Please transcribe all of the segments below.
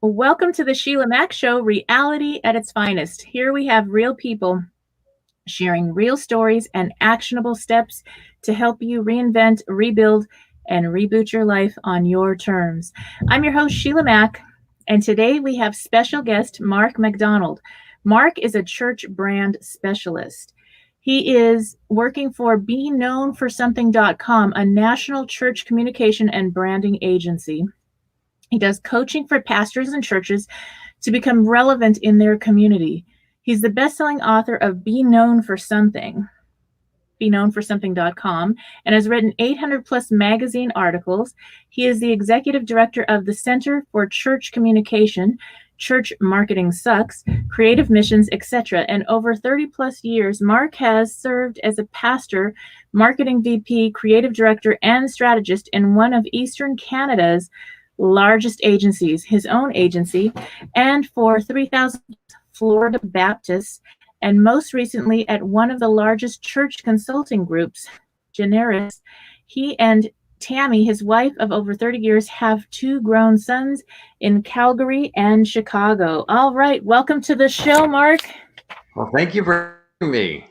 Welcome to the Sheila Mack Show, reality at its finest. Here we have real people sharing real stories and actionable steps to help you reinvent, rebuild, and reboot your life on your terms. I'm your host, Sheila Mack, and today we have special guest Mark MacDonald. Mark is a church brand specialist. He is working for BeKnownForSomething.com, a national church communication and branding agency. He does coaching for pastors and churches to become relevant in their community. He's the best-selling author of Be Known for Something, BeKnownForSomething.com, and has written 800 plus magazine articles. He is the executive director of the Center for Church Communication, Church Marketing Sucks, Creative Missions, etc. And over 30 plus years, Mark has served as a pastor, marketing VP, creative director, and strategist in one of Eastern Canada's largest agencies, his own agency, and for 3,000 Florida Baptists, and most recently at one of the largest church consulting groups, Generis. He and Tammy, his wife of over 30 years, have two grown sons in Calgary and Chicago. All right, welcome to the show, Mark. Well, thank you for having me.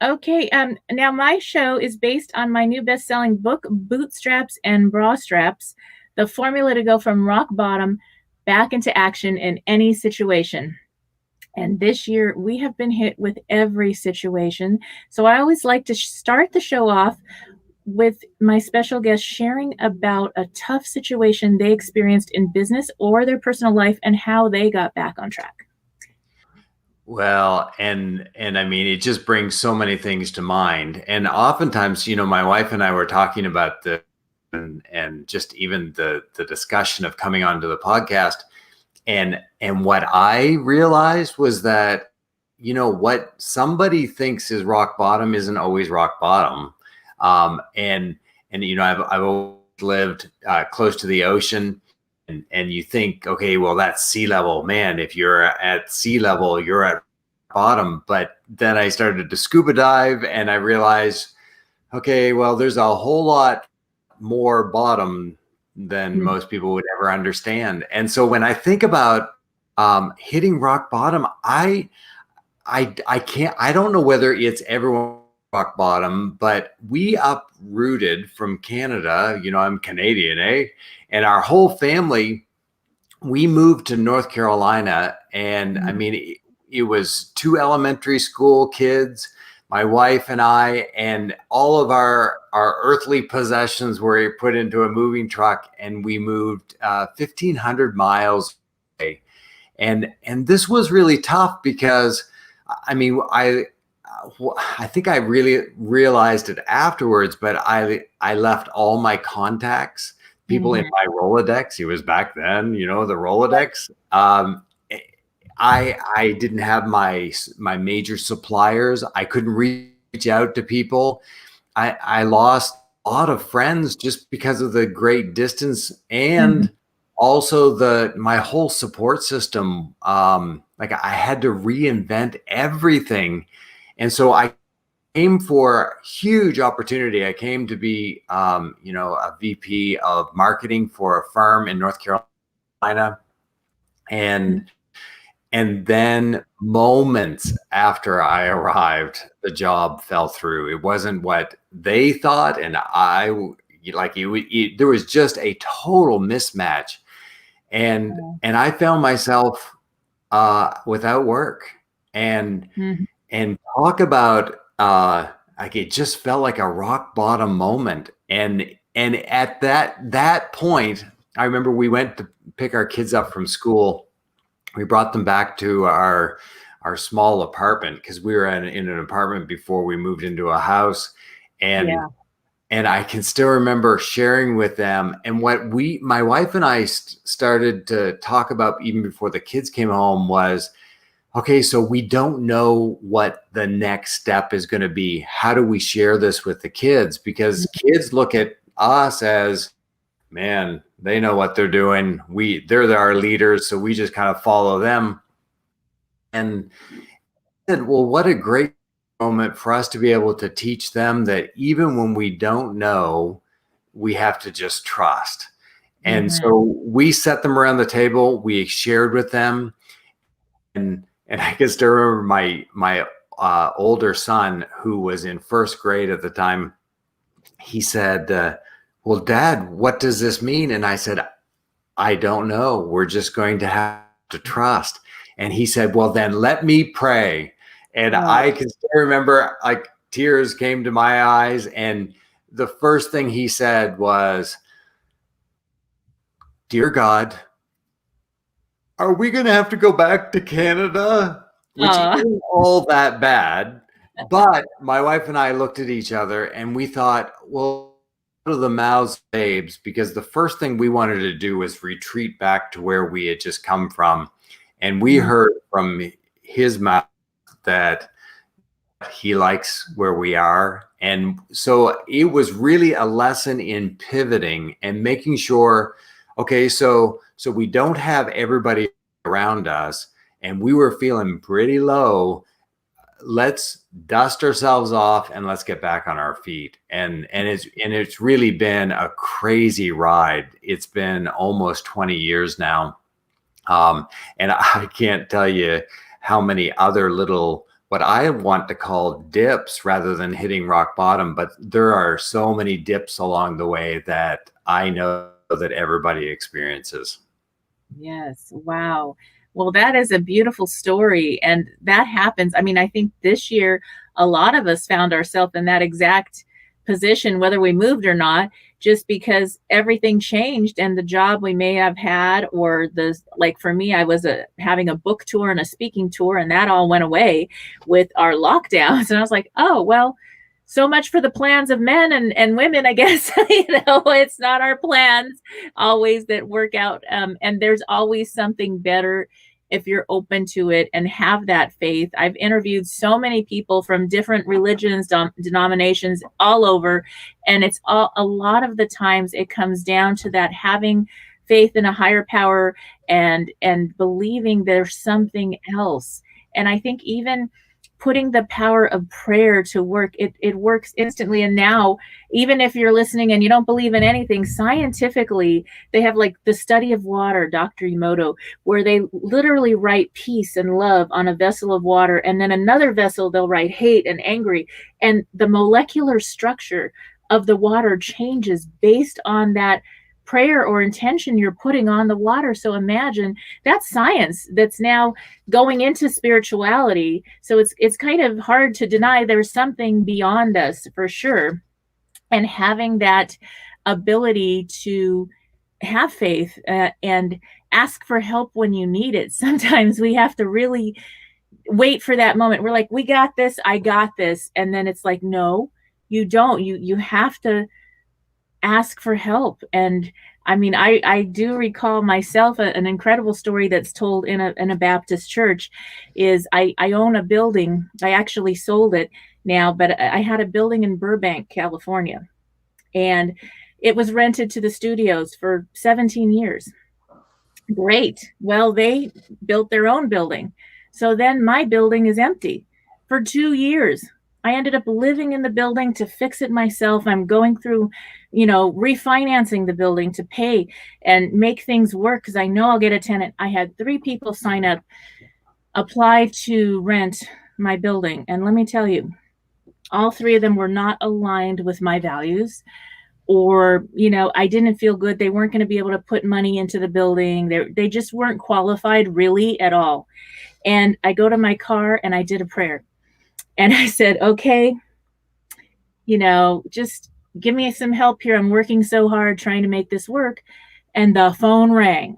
Okay, now my show is based on my new best-selling book, Bootstraps and Bra Straps, the formula to go from rock bottom back into action in any situation. And this year, we have been hit with every situation. So I always like to start the show off with my special guest sharing about a tough situation they experienced in business or their personal life and how they got back on track. Well, and I mean, it just brings so many things to mind. And oftentimes, my wife and I were talking about the and just even the discussion of coming onto the podcast. And what I realized was that, what somebody thinks is rock bottom isn't always rock bottom. And I've always lived close to the ocean. And you think, okay, well, that's sea level. Man, if you're at sea level, you're at bottom. But then I started to scuba dive and I realized, okay, well, there's a whole lot more bottom than most people would ever understand. And so when I think about hitting rock bottom, I don't know whether it's everyone rock bottom, but we uprooted from Canada. I'm Canadian, eh? And our whole family, we moved to North Carolina. And I mean, it was 2 elementary school kids, my wife and I, and all of our earthly possessions were put into a moving truck, and we moved 1,500 miles away. And this was really tough because, I mean, I think I really realized it afterwards, but I left all my contacts, people in my Rolodex. It was back then, the Rolodex. I didn't have my major suppliers. I couldn't reach out to people. I lost a lot of friends just because of the great distance, and also my whole support system. Like I had to reinvent everything. And so I came for a huge opportunity. I came to be, a VP of marketing for a firm in North Carolina. And then moments after I arrived, the job fell through. It wasn't what they thought. And there was just a total mismatch. And I found myself without work. And talk about like it just felt like a rock bottom moment. And at that point, I remember we went to pick our kids up from school. We brought them back to our small apartment because we were in an apartment before we moved into a house. And I can still remember sharing with them. And what my wife and I started to talk about even before the kids came home was, okay, so we don't know what the next step is going to be. How do we share this with the kids? Because kids look at us as, man, they know what they're doing. They're our leaders, so we just kind of follow them. And I said, well, what a great moment for us to be able to teach them that even when we don't know, we have to just trust. And so we set them around the table. We shared with them. And I guess I remember my older son, who was in first grade at the time, he said, well, Dad, what does this mean? And I said, I don't know. We're just going to have to trust. And he said, well, then let me pray. And I can still remember, like, tears came to my eyes. And the first thing he said was, dear God, are we going to have to go back to Canada? Which isn't all that bad. But my wife and I looked at each other and we thought, well, out of the mouths of babes, because the first thing we wanted to do was retreat back to where we had just come from. And we heard from his mouth that he likes where we are. And so it was really a lesson in pivoting and making sure, okay, so we don't have everybody around us and we were feeling pretty low. Let's dust ourselves off and let's get back on our feet. And it's really been a crazy ride. It's been almost 20 years now. And I can't tell you how many other little, what I want to call dips rather than hitting rock bottom, but there are so many dips along the way that I know that everybody experiences. Yes. Wow. Well, that is a beautiful story. And that happens. I mean, I think this year, a lot of us found ourselves in that exact position, whether we moved or not, just because everything changed and the job we may have had, or like for me, I was having a book tour and a speaking tour, and that all went away with our lockdowns. And I was like, oh, well, so much for the plans of men and women, I guess. It's not our plans always that work out. And there's always something better if you're open to it and have that faith. I've interviewed so many people from different religions, denominations all over. And it's a lot of the times it comes down to that having faith in a higher power and believing there's something else. And I think even putting the power of prayer to work, it works instantly. And now, even if you're listening and you don't believe in anything, scientifically, they have like the study of water, Dr. Emoto, where they literally write peace and love on a vessel of water. And then another vessel, they'll write hate and angry. And the molecular structure of the water changes based on that prayer or intention you're putting on the water. So imagine that's science that's now going into spirituality. So it's kind of hard to deny there's something beyond us for sure. And having that ability to have faith and ask for help when you need it. Sometimes we have to really wait for that moment. We're like, we got this, I got this. And then it's like, no, you don't. You have to ask for help. And I mean, I do recall myself an incredible story that's told in a Baptist church is I own a building. I actually sold it now, but I had a building in Burbank, California, and it was rented to the studios for 17 years. Great. Well, they built their own building. So then my building is empty for 2 years. I ended up living in the building to fix it myself. I'm going through, refinancing the building to pay and make things work because I know I'll get a tenant. I had 3 people sign up, apply to rent my building. And let me tell you, all 3 of them were not aligned with my values, or, I didn't feel good. They weren't going to be able to put money into the building. They just weren't qualified really at all. And I go to my car and I did a prayer. And I said, okay, just give me some help here. I'm working so hard trying to make this work. And the phone rang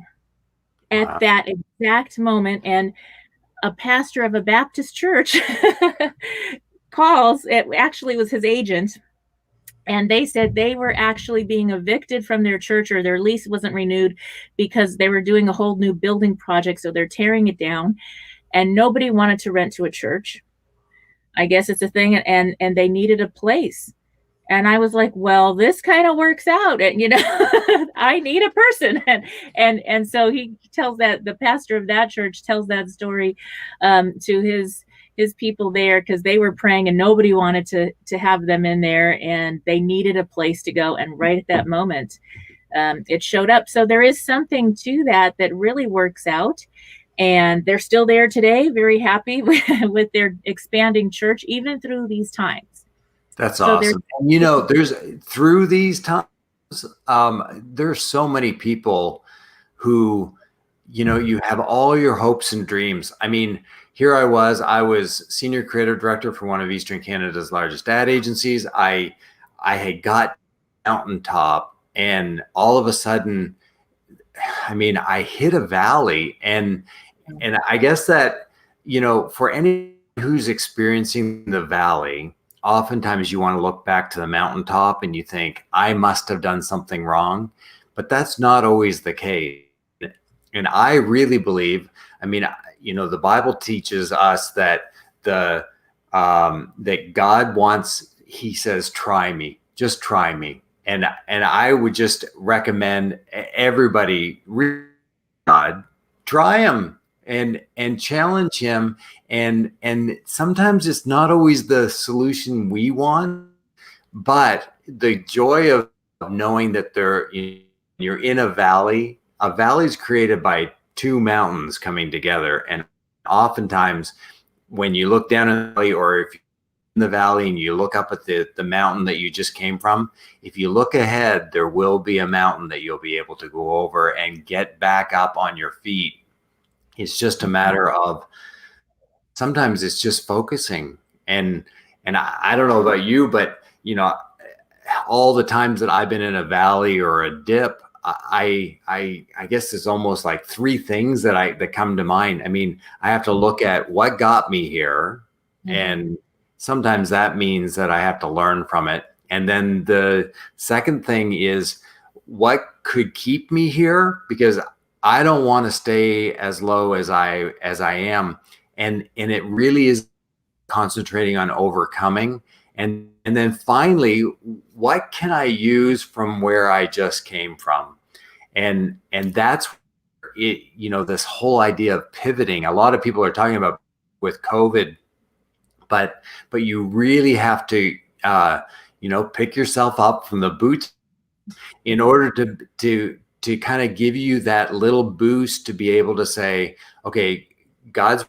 at that exact moment. And a pastor of a Baptist church calls. It actually was his agent. And they said they were actually being evicted from their church, or their lease wasn't renewed because they were doing a whole new building project. So they're tearing it down. And nobody wanted to rent to a church. I guess it's a thing, and they needed a place. And I was like, well, this kind of works out. And, I need a person. And so he tells that, the pastor of that church tells that story to his people there, because they were praying and nobody wanted to have them in there, and they needed a place to go. And right at that moment, it showed up. So there is something to that really works out. And they're still there today, very happy with their expanding church, even through these times. That's So awesome. And, you know, there's through these times, there's so many people who, you know, you have all your hopes and dreams. I mean, here I was senior creative director for one of Eastern Canada's largest ad agencies. I had got mountaintop, and all of a sudden, I mean, I hit a valley, and I guess that, you know, for anyone who's experiencing the valley, oftentimes you want to look back to the mountaintop and you think, I must have done something wrong, but that's not always the case. And I really believe, I mean, you know, the Bible teaches us that that God wants, he says, try me, just try me. And I would just recommend everybody, God, try him and challenge him. And sometimes it's not always the solution we want, but the joy of knowing that you're in a valley. A valley is created by two mountains coming together. And oftentimes when you look down in the valley, or if you're in the valley and you look up at the mountain that you just came from, if you look ahead, there will be a mountain that you'll be able to go over and get back up on your feet. It's just a matter of, sometimes it's just focusing. And I don't know about you, but, you know, all the times that I've been in a valley or a dip, I guess there's almost like three things that come to mind. I mean, I have to look at what got me here. Mm-hmm. And sometimes that means that I have to learn from it. And then the second thing is, what could keep me here? Because I don't want to stay as low as I am. And it really is concentrating on overcoming. And then finally, what can I use from where I just came from? And that's it, you know, this whole idea of pivoting. A lot of people are talking about with COVID, but you really have to, you know, pick yourself up from the boots in order to kind of give you that little boost to be able to say, okay, God's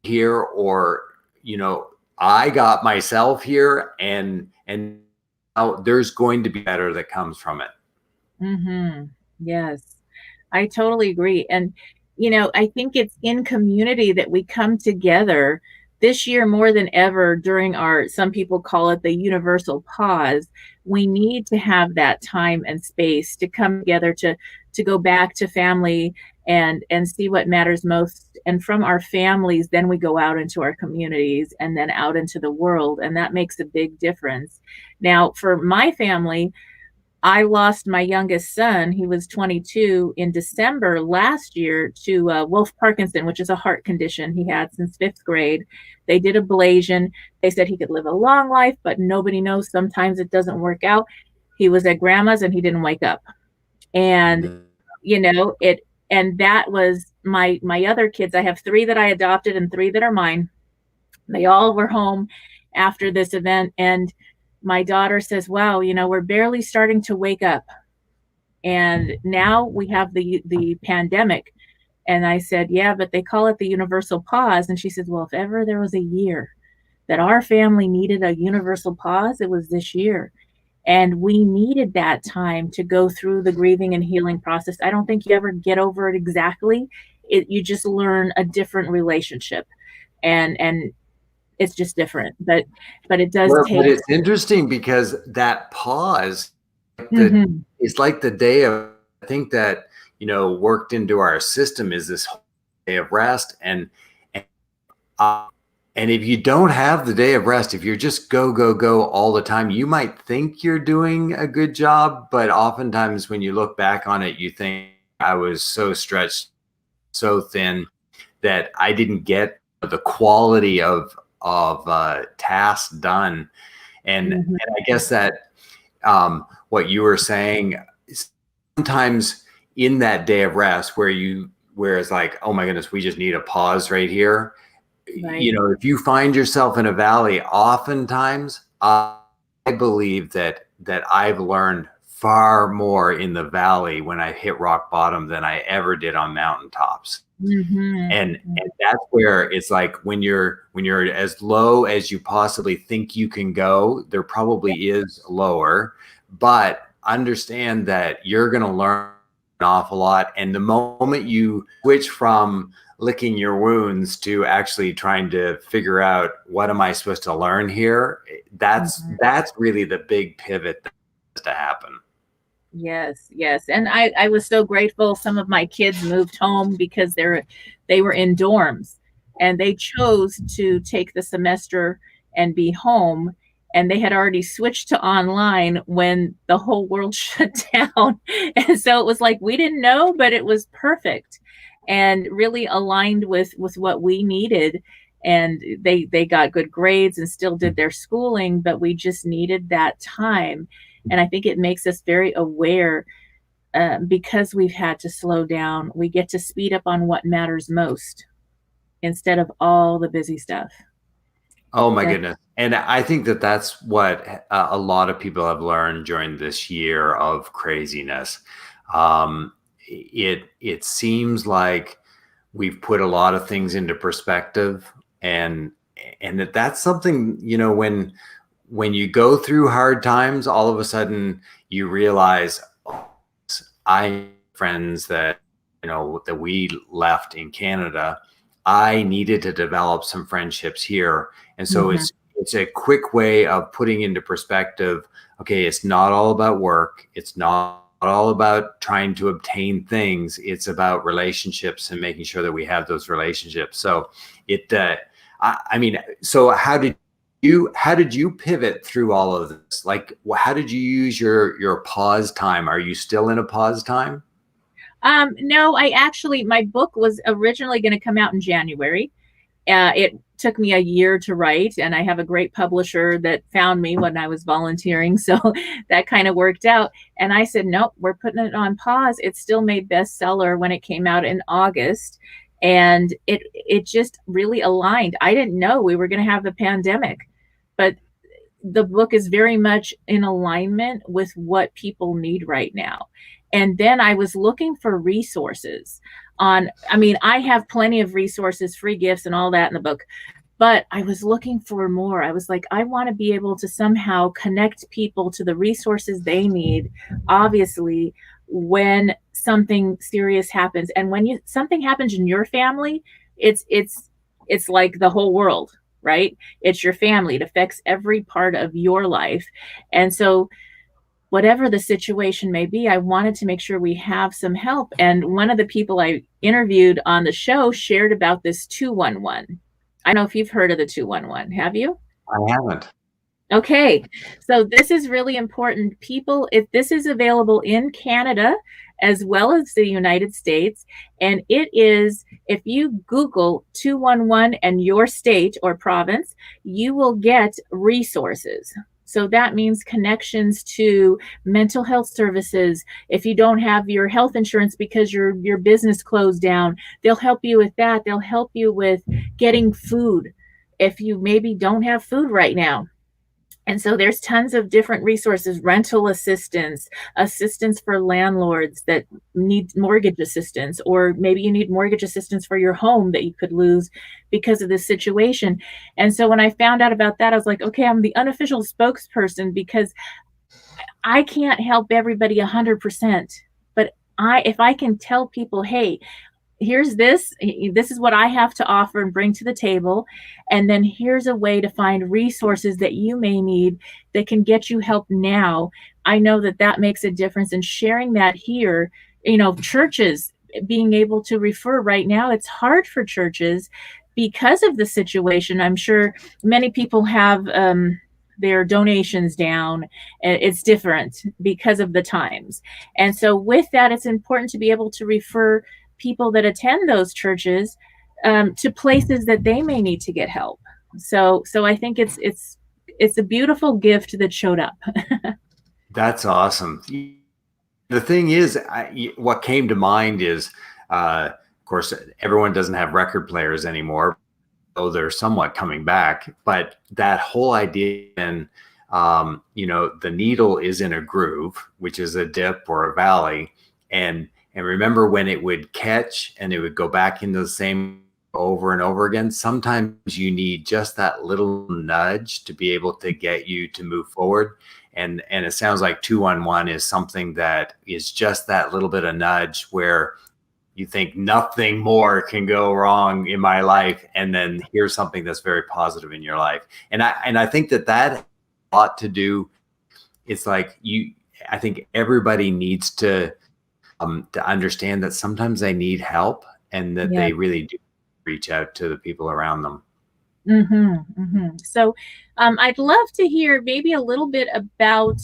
here, or, you know, I got myself here, and there's going to be better that comes from it. Mm-hmm. Yes, I totally agree. And, you know, I think it's in community that we come together this year more than ever during some people call it the universal pause. We need to have that time and space to come together, to go back to family and see what matters most. And from our families, then we go out into our communities and then out into the world. And that makes a big difference. Now, for my family, I lost my youngest son. He was 22 in December last year to Wolff Parkinson, which is a heart condition he had since 5th grade. They did ablation. They said he could live a long life, but nobody knows. Sometimes it doesn't work out. He was at grandma's and he didn't wake up. And, you know, and that was my other kids. I have 3 that I adopted and 3 that are mine. They all were home after this event. And my daughter says, wow, you know, we're barely starting to wake up. And now we have the pandemic. And I said, yeah, but they call it the universal pause. And she says, well, if ever there was a year that our family needed a universal pause, it was this year. And we needed that time to go through the grieving and healing process. I don't think you ever get over it exactly. You just learn a different relationship. And it's just different, but it does take. But it's interesting because that pause, it's like the day of, I think that, you know, worked into our system is this whole day of rest. And if you don't have the day of rest, if you're just go all the time, you might think you're doing a good job, but oftentimes when you look back on it, you think, I was so stretched, so thin that I didn't get the quality of tasks done. And I guess that what you were saying, sometimes in that day of rest where it's like, oh my goodness, we just need a pause right here. Right. You know, if you find yourself in a valley, oftentimes I believe that I've learned far more in the valley when I hit rock bottom than I ever did on mountaintops. And that's where it's like when you're as low as you possibly think you can go, there probably is lower, but understand that you're going to learn an awful lot. And the moment you switch from licking your wounds to actually trying to figure out what am I supposed to learn here, that's really the big pivot that has to happen. Yes, yes. And I was so grateful some of my kids moved home because they were in dorms and they chose to take the semester and be home. And they had already switched to online when the whole world shut down. And so it was like, we didn't know, but it was perfect and really aligned with what we needed. And they got good grades and still did their schooling, but we just needed that time. And I think it makes us very aware because we've had to slow down. We get to speed up on what matters most instead of all the busy stuff. Oh my goodness. And I think that that's what a lot of people have learned during this year of craziness. It seems like we've put a lot of things into perspective, and that's something, you know, when you go through hard times, all of a sudden you realize, oh, I friends that, you know, that we left in Canada, I needed to develop some friendships here. And so it's a quick way of putting into perspective, okay, it's not all about work. It's not all about trying to obtain things. It's about relationships and making sure that we have those relationships. So so how did you pivot through all of this? Like, how did you use your pause time? Are you still in a pause time? No, my book was originally going to come out in January. It took me a year to write, and I have a great publisher that found me when I was volunteering. So that kind of worked out. And I said, nope, we're putting it on pause. It still made bestseller when it came out in August. And it just really aligned. I didn't know we were going to have the pandemic, but the book is very much in alignment with what people need right now. And then I was looking for resources I have plenty of resources, free gifts and all that in the book, but I was looking for more. I was like, I want to be able to somehow connect people to the resources they need, obviously, when something serious happens. And when something happens in your family, it's like the whole world, right? It's your family. It affects every part of your life. And so whatever the situation may be, I wanted to make sure we have some help. And one of the people I interviewed on the show shared about this 211. I don't know if you've heard of the 211. Have you? I haven't. Okay. So this is really important. People, if this is available in Canada as well as the United States, and it is, if you Google 211 and your state or province, you will get resources. So that means connections to mental health services. If you don't have your health insurance because your business closed down, they'll help you with that. They'll help you with getting food if you maybe don't have food right now. And so there's tons of different resources, rental assistance for landlords that need mortgage assistance, or maybe you need mortgage assistance for your home that you could lose because of this situation. And so when I found out about that, I was like, okay, I'm the unofficial spokesperson because I can't help everybody 100%. But if I can tell people, hey, here's this is what I have to offer and bring to the table. And then here's a way to find resources that you may need that can get you help now. I know that makes a difference in sharing that here. You know, churches being able to refer right now, it's hard for churches because of the situation. I'm sure many people have their donations down. It's different because of the times. And so with that, it's important to be able to refer people that attend those churches to places that they may need to get help. So I think it's a beautiful gift that showed up. That's awesome. The thing is, what came to mind is, of course, everyone doesn't have record players anymore, though they're somewhat coming back. But that whole idea, and the needle is in a groove, which is a dip or a valley. And remember when it would catch and it would go back into the same over and over again. Sometimes you need just that little nudge to be able to get you to move forward. And it sounds like 211 is something that is just that little bit of nudge where you think nothing more can go wrong in my life. And then here's something that's very positive in your life. And I think that has a lot to do. It's like I think everybody needs to understand that sometimes they need help and that they really do reach out to the people around them. So I'd love to hear maybe a little bit about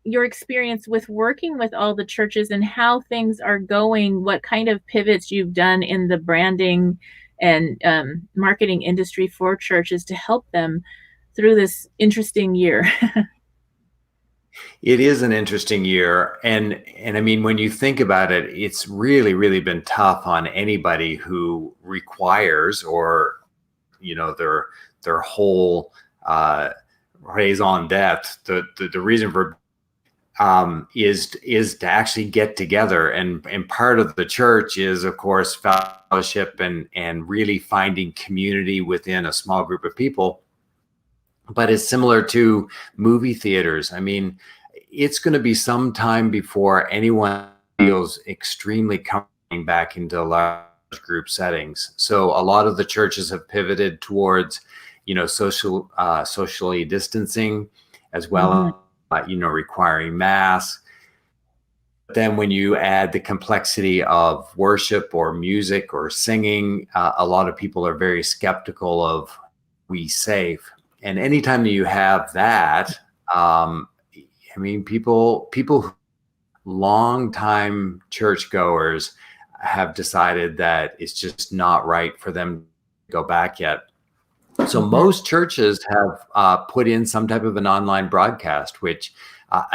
your experience with working with all the churches and how things are going, what kind of pivots you've done in the branding and marketing industry for churches to help them through this interesting year. It is an interesting year. And I mean, when you think about it, it's really, really been tough on anybody who requires or, their whole raison d'etre. The reason for is to actually get together. And part of the church is, of course, fellowship and really finding community within a small group of people. But it's similar to movie theaters. I mean, it's going to be some time before anyone feels extremely coming back into large group settings. So a lot of the churches have pivoted towards, socially distancing, as well as, requiring masks. But then when you add the complexity of worship or music or singing, a lot of people are very skeptical of we safe. And anytime you have that, people, long-time churchgoers have decided that it's just not right for them to go back yet. So most churches have put in some type of an online broadcast, which,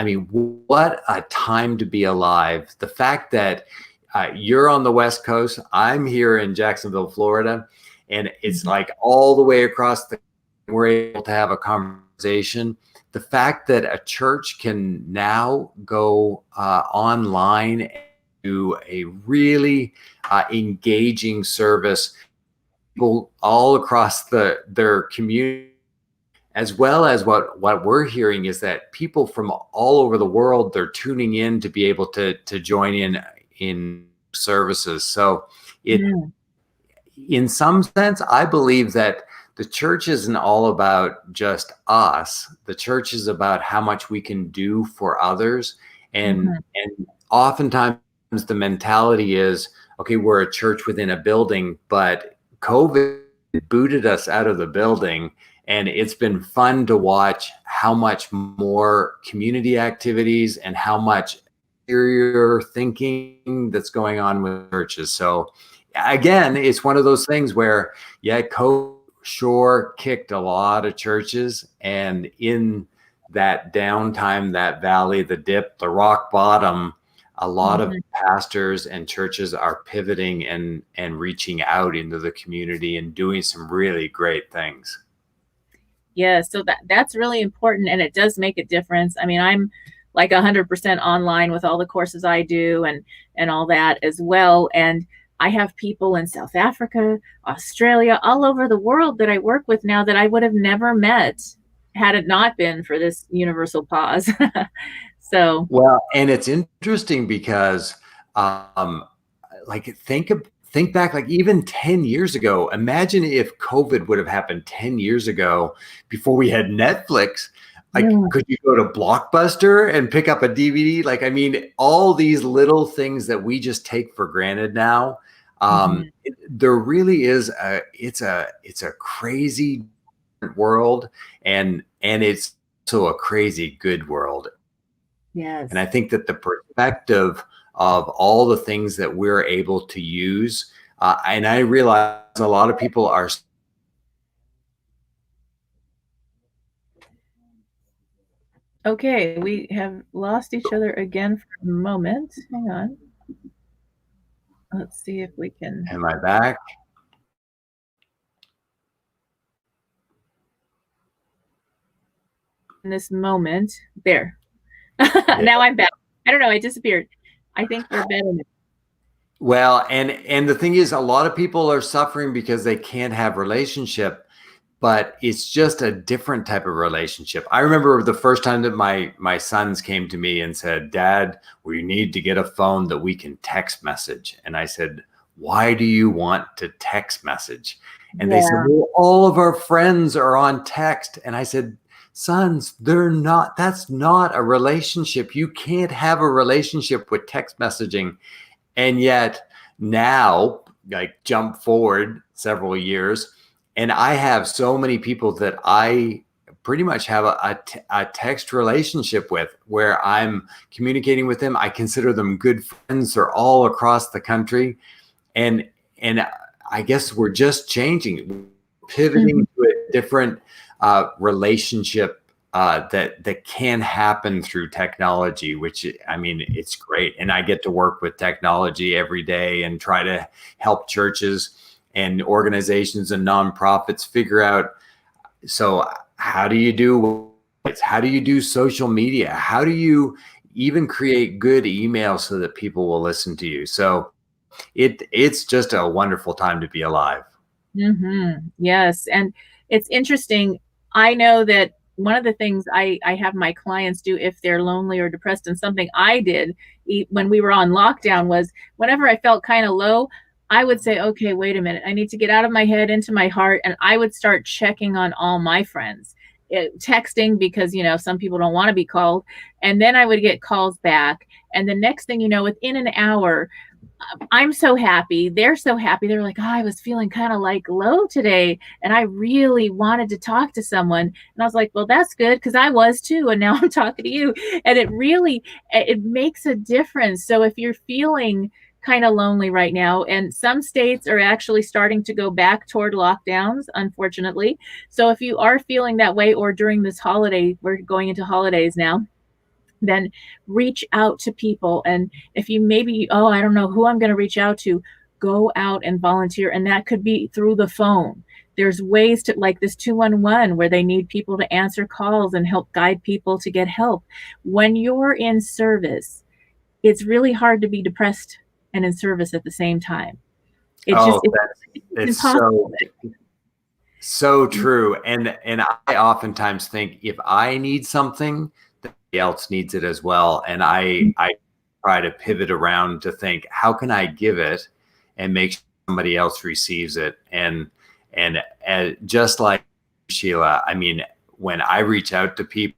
what a time to be alive. The fact that you're on the West Coast, I'm here in Jacksonville, Florida, and it's like all the way across we're able to have a conversation. The fact that a church can now go online and do a really engaging service, people all across their community, as well as what we're hearing is that people from all over the world, they're tuning in to be able to join in services. So in some sense, I believe that the church isn't all about just us. The church is about how much we can do for others. And oftentimes the mentality is, okay, we're a church within a building, but COVID booted us out of the building. And it's been fun to watch how much more community activities and how much interior thinking that's going on with churches. So again, it's one of those things where, COVID sure kicked a lot of churches, and in that downtime, that valley, the dip, the rock bottom, a lot of pastors and churches are pivoting and reaching out into the community and doing some really great things. Yeah, so that's really important, and it does make a difference. I mean, I'm like 100% online with all the courses I do and all that as well. And I have people in South Africa, Australia, all over the world that I work with now that I would have never met had it not been for this universal pause. So, well, and it's interesting because, think back, like even 10 years ago, imagine if COVID would have happened 10 years ago before we had Netflix. Like, could you go to Blockbuster and pick up a DVD? All these little things that we just take for granted now. There really is it's a crazy world, and it's also a crazy good world. yes. And I think that the perspective of all the things that we're able to use, and I realize a lot of people are. Okay, we have lost each other again for a moment. Hang on. Let's see if we can. Am I back? in this moment. There. Now I'm back. I don't know. I disappeared. I think we're better now. Well, and the thing is, a lot of people are suffering because they can't have relationship, but it's just a different type of relationship. I remember the first time that my sons came to me and said, "Dad, we need to get a phone that we can text message." And I said, "Why do you want to text message?" And they said, "Well, all of our friends are on text." And I said, "Sons, that's not a relationship. You can't have a relationship with text messaging." And yet now, like, jump forward several years, and I have so many people that I pretty much have a text relationship with, where I'm communicating with them. I consider them good friends. They're all across the country. And I guess we're just changing, pivoting to a different relationship that can happen through technology, which, I mean, it's great. And I get to work with technology every day and try to help churches and organizations and nonprofits figure out, so how do you do social media? How do you even create good emails so that people will listen to you? So it's just a wonderful time to be alive. Yes. And it's interesting. I know that one of the things I have my clients do if they're lonely or depressed, and something I did when we were on lockdown, was whenever I felt kind of low, I would say, okay, wait a minute. I need to get out of my head into my heart. And I would start checking on all my friends, texting, because, some people don't want to be called. And then I would get calls back. And the next thing you know, within an hour, I'm so happy. They're so happy. They're like, oh, I was feeling kind of like low today, and I really wanted to talk to someone. And I was like, well, that's good, because I was too. And now I'm talking to you. And it makes a difference. So if you're feeling kind of lonely right now, and some states are actually starting to go back toward lockdowns, unfortunately. So if you are feeling that way, or during this holiday, we're going into holidays now, then reach out to people. And if you I don't know who I'm going to reach out to, go out and volunteer. And that could be through the phone. There's ways to, like this 211, where they need people to answer calls and help guide people to get help. When you're in service, it's really hard to be depressed and in service at the same time. It's impossible. So true. And I oftentimes think, if I need something, else needs it as well. And I try to pivot around to think, how can I give it and make sure somebody else receives it? And just like Sheila, I mean, when I reach out to people,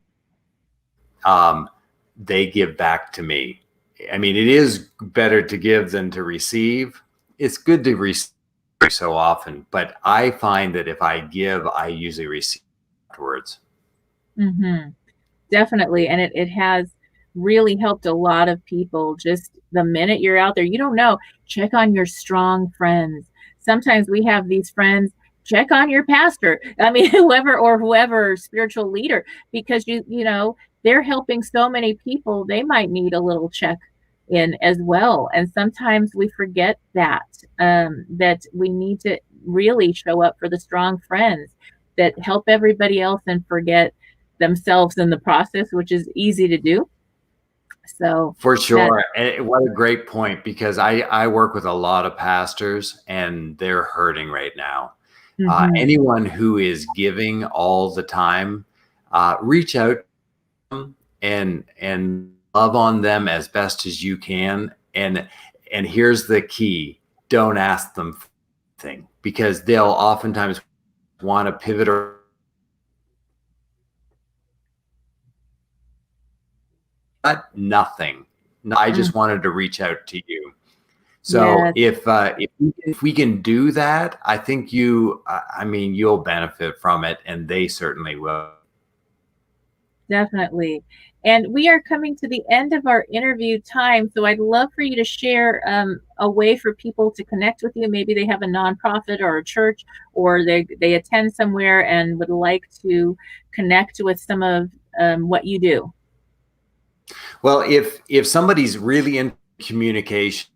they give back to me. I mean, it is better to give than to receive. It's good to receive so often, but I find that if I give, I usually receive afterwards. Definitely. And it has really helped a lot of people. Just the minute you're out there, you don't know, check on your strong friends. Sometimes we have these friends, check on your pastor. I mean, whoever spiritual leader, because they're helping so many people. They might need a little check in as well. And sometimes we forget that we need to really show up for the strong friends that help everybody else and forget themselves in the process, which is easy to do. So for sure. And what a great point, because I work with a lot of pastors, and they're hurting right now. Anyone who is giving all the time, reach out to them and love on them as best as you can. And here's the key: don't ask them for anything, because they'll oftentimes want to pivot or nothing. I just wanted to reach out to you. So if we can do that, I think you'll benefit from it, and they certainly will. Definitely. And we are coming to the end of our interview time. So I'd love for you to share a way for people to connect with you. Maybe they have a nonprofit or a church, or they attend somewhere and would like to connect with some of what you do. Well, if somebody's really in communication,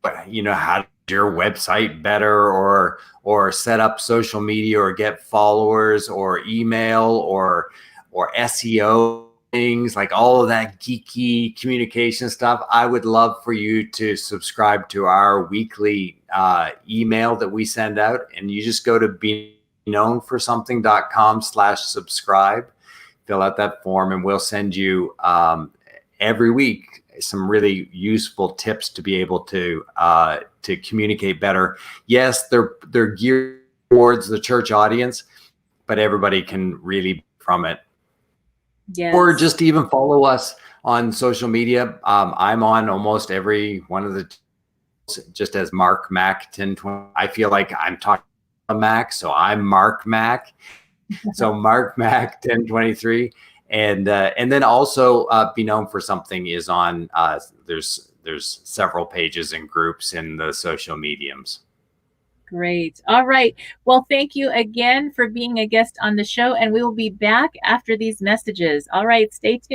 how to do your website better, or set up social media, or get followers, or email, or or SEO things, like all of that geeky communication stuff, I would love for you to subscribe to our weekly email that we send out. And you just go to beknownforsomething.com/subscribe, fill out that form, and we'll send you every week some really useful tips to be able to communicate better. Yes, they're geared towards the church audience, but everybody can really from it. Yes. Or just even follow us on social media. I'm on almost every one of the, just as Mark Mac 1020. I feel like I'm talking about Mac, so I'm Mark Mac. So Mark Mac 1023, and then also Be Known for Something is on. There's several pages and groups in the social mediums. Great. All right. Well, thank you again for being a guest on the show, and we will be back after these messages. All right. Stay tuned.